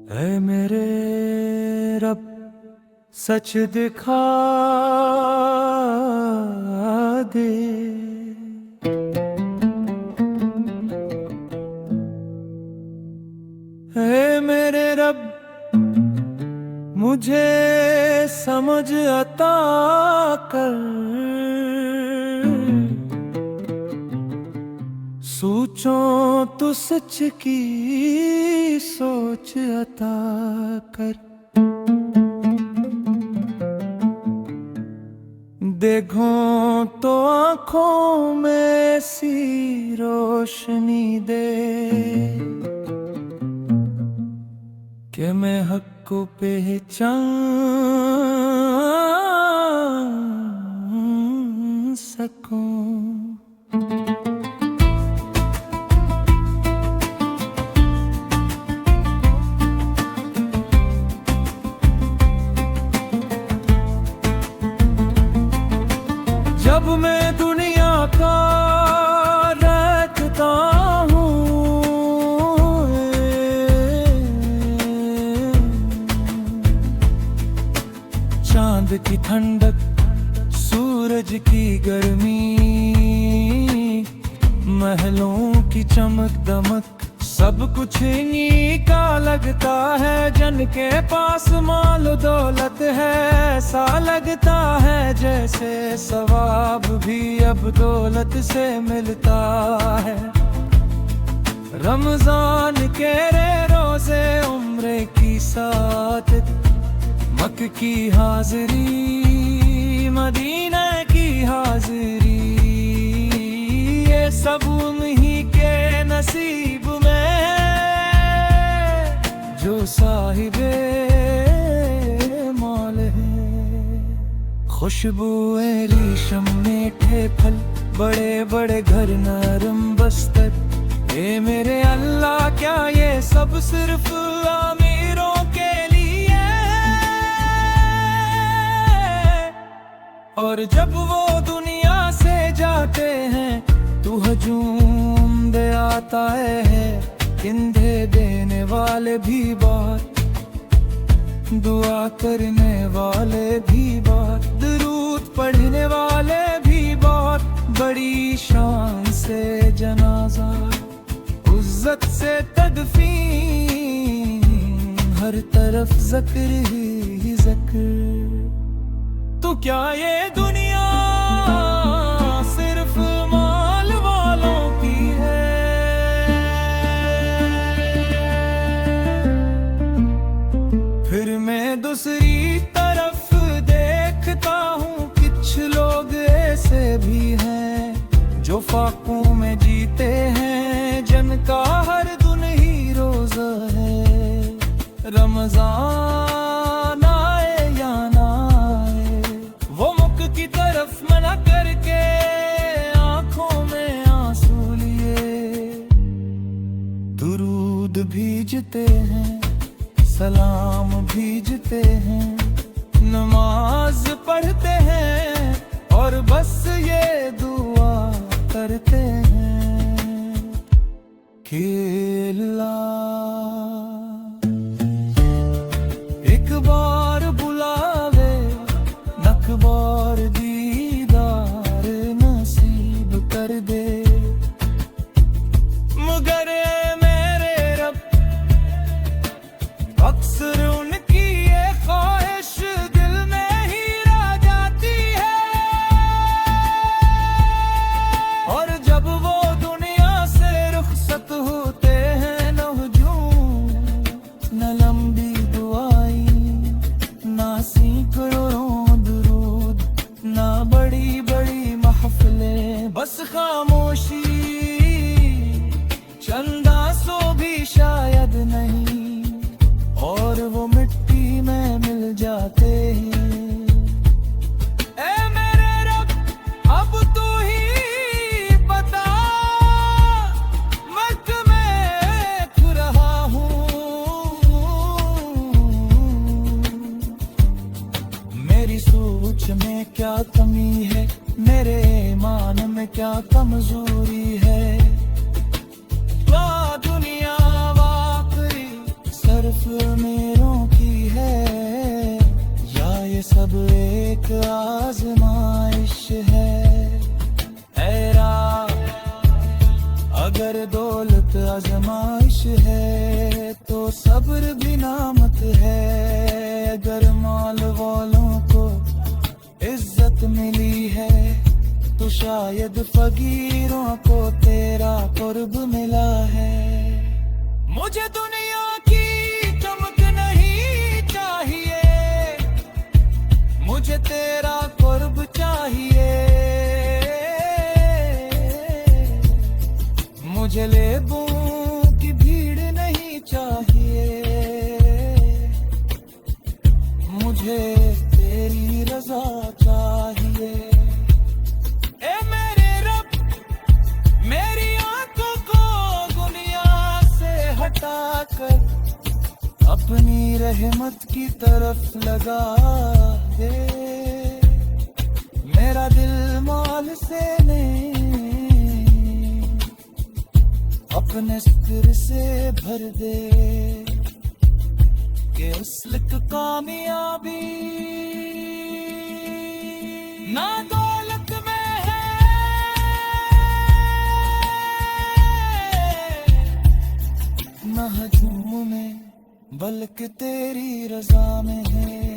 ऐ मेरे रब सच दिखा दे। ऐ मेरे रब मुझे समझ अता कर, सोचों तो सच की सोच अता कर। देखो तो आँखों में सी रोशनी दे कि मैं हक को पहचान सकूं। जब मैं दुनिया का रखता हूँ, चांद की ठंडक, सूरज की गर्मी, महलों की चमक दमक, सब कुछ इन्हीं का लगता है। जन के पास माल दौलत है, ऐसा लगता है जैसे सवाब भी अब दौलत से मिलता है। रमजान के रोजे, उम्र की साथ, मक्के की हाजिरी, मदीना की हाजिरी, ये सब उन्हीं के नसीब में जो साहिबे मौल है। खुशबुए रेशम, मीठे फल, बड़े बड़े घर, नरम बस्तर, ए मेरे अल्लाह क्या ये सब सिर्फ अमीरों के लिए? और जब वो दुनिया से जाते हैं तू हजूम दे आता है। कंधे देने वाले भी बात, दुआ करने वाले भी बात, दुरूद पढ़ने वाले भी बहुत, बड़ी शान से जनाजा, इज्जत से तदफीन, हर तरफ ज़िक्र ही ज़िक्र। तो क्या ये दुनिया सिर्फ माल वालों की है? फिर मैं दूसरी तरफ देखता हूँ, कुछ लोग ऐसे भी हैं जो फाकों में जीते हैं, जिनका हर दिन ही रोजा है। रमजान आए या ना आए, वो मुख की तरफ मना करके आंखों में आंसू लिए, दुरूद भीजते हैं, सलाम भीजते हैं, नमाज पढ़ते हैं और बस ये दुआ करते हैं कि अल्लाह एक बार बुलावे, नक बार दीदार नसीब कर दे। मगर मेरे रब अक्सर उनकी ये ख्वाहिश दिल में ही रह जाती है, और जब वो दुनिया से रुखसत होते हैं, न हुजूम न लंबी दुआई, ना सैकड़ों दुरूद, ना बड़ी बड़ी महफिलें, बस खामोशी, चंदा सो भी शायद नहीं, और वो मिट्टी में मिल जाते हैं। ऐ मेरे रब अब तू ही बता, मैं तुम्हें खो रहा हूँ, मेरी सोच में क्या कमी है, मेरे ईमान में क्या कमजोरी है। दुनिया वाकई सिर्फ सब्र भी नामत है। अगर माल वालों को इज्जत मिली है तो शायद फकीरों को तेरा कुर्ब मिला है। मुझे दुनिया की चमक नहीं चाहिए, मुझे तेरा कुर्ब चाहिए। मुझे लेबों की भीड़ नहीं चाहिए, मुझे तेरी रजा चाहिए। ए मेरे रब, मेरी आंखों को दुनिया से हटाकर अपनी रहमत की तरफ लगा दे। मेरा दिल माल से नहीं अपने शुक्र से भर दे कि असल कामयाबी ना दौलत में है, ना हजूम में, बल्कि तेरी रजा में है।